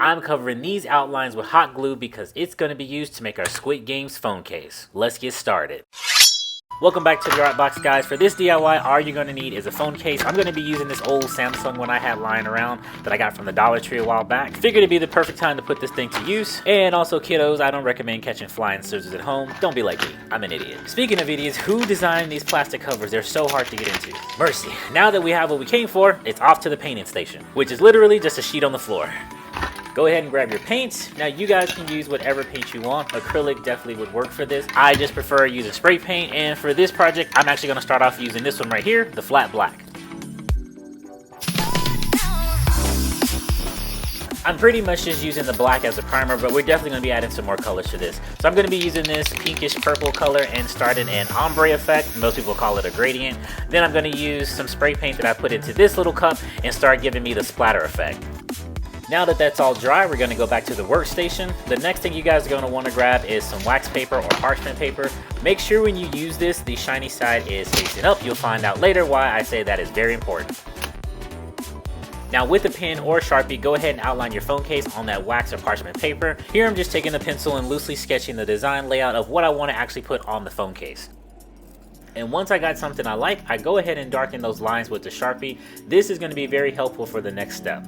I'm covering these outlines with hot glue because it's going to be used to make our Squid Games phone case. Let's get started. Welcome back to the Art Box, guys. For this DIY, all you're going to need is a phone case. I'm going to be using this old Samsung one I had lying around that I got from the Dollar Tree a while back. Figured it'd be the perfect time to put this thing to use. And also, kiddos, I don't recommend catching flying scissors at home. Don't be like me. I'm an idiot. Speaking of idiots, who designed these plastic covers? They're so hard to get into. Mercy. Now that we have what we came for, it's off to the painting station, which is literally just a sheet on the floor. Go ahead and grab your paint. Now you guys can use whatever paint you want. Acrylic definitely would work for this. I just prefer using spray paint, and for this project, I'm actually gonna start off using this one right here, the flat black. I'm pretty much just using the black as a primer, but we're definitely gonna be adding some more colors to this. So I'm gonna be using this pinkish purple color and starting an ombre effect. Most people call it a gradient. Then I'm gonna use some spray paint that I put into this little cup and start giving me the splatter effect. Now that that's all dry, we're going to go back to the workstation. The next thing you guys are going to want to grab is some wax paper or parchment paper. Make sure when you use this, the shiny side is facing up. You'll find out later why I say that is very important. Now with a pen or Sharpie, go ahead and outline your phone case on that wax or parchment paper. Here I'm just taking a pencil and loosely sketching the design layout of what I want to actually put on the phone case. And once I got something I like, I go ahead and darken those lines with the Sharpie. This is going to be very helpful for the next step.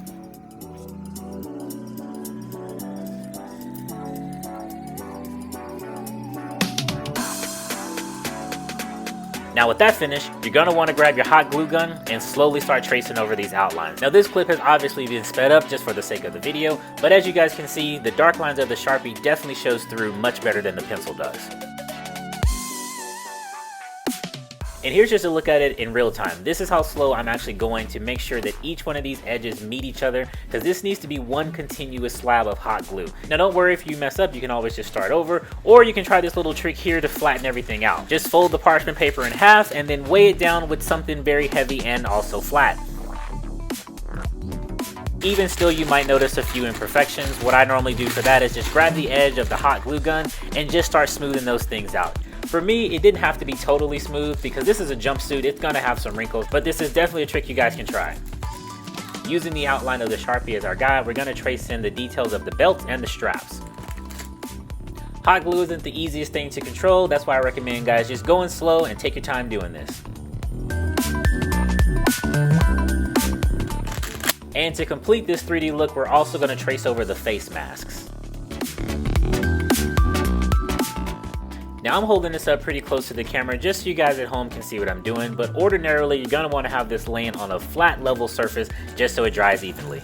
Now with that finished, you're going to want to grab your hot glue gun and slowly start tracing over these outlines. Now this clip has obviously been sped up just for the sake of the video, but as you guys can see, the dark lines of the Sharpie definitely shows through much better than the pencil does. And here's just a look at it in real time. This is how slow I'm actually going to make sure that each one of these edges meet each other, because this needs to be one continuous slab of hot glue. Now don't worry if you mess up, you can always just start over, or you can try this little trick here to flatten everything out. Just fold the parchment paper in half and then weigh it down with something very heavy and also flat. Even still, you might notice a few imperfections. What I normally do for that is just grab the edge of the hot glue gun and just start smoothing those things out. For me, it didn't have to be totally smooth because this is a jumpsuit. It's gonna have some wrinkles, but this is definitely a trick you guys can try. Using the outline of the Sharpie as our guide, we're gonna trace in the details of the belt and the straps. Hot glue isn't the easiest thing to control. That's why I recommend, guys, just going slow and take your time doing this. And to complete this 3D look, we're also gonna trace over the face masks. Now I'm holding this up pretty close to the camera just so you guys at home can see what I'm doing, but ordinarily you're gonna wanna have this laying on a flat level surface just so it dries evenly.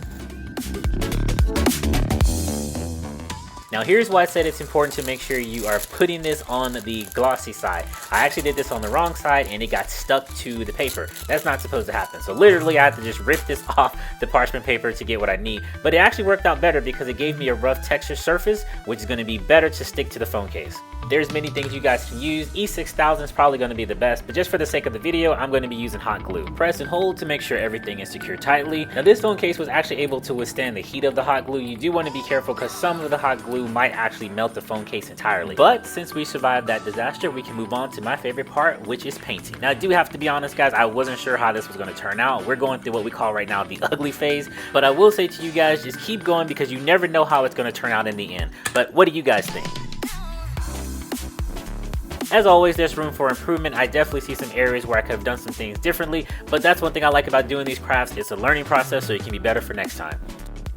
Now here's why I said it's important to make sure you are putting this on the glossy side. I actually did this on the wrong side and it got stuck to the paper. That's not supposed to happen. So literally I had to just rip this off the parchment paper to get what I need. But it actually worked out better because it gave me a rough texture surface, which is going to be better to stick to the phone case. There's many things you guys can use. E6000 is probably going to be the best, but just for the sake of the video, I'm going to be using hot glue. Press and hold to make sure everything is secured tightly. Now this phone case was actually able to withstand the heat of the hot glue. You do want to be careful because some of the hot glue might actually melt the phone case entirely. But since we survived that disaster, we can move on to my favorite part, which is painting. Now I do have to be honest, guys, I wasn't sure how this was going to turn out. We're going through what we call right now the ugly phase, but I will say to you guys, just keep going because you never know how it's going to turn out in the end. But what do you guys think? As always, there's room for improvement. I definitely see some areas where I could have done some things differently, but that's one thing I like about doing these crafts. It's a learning process, so it can be better for next time.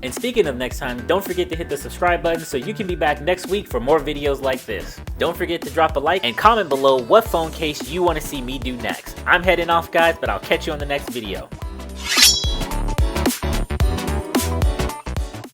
And speaking of next time, don't forget to hit the subscribe button so you can be back next week for more videos like this. Don't forget to drop a like and comment below what phone case you want to see me do next. I'm heading off, guys, but I'll catch you on the next video.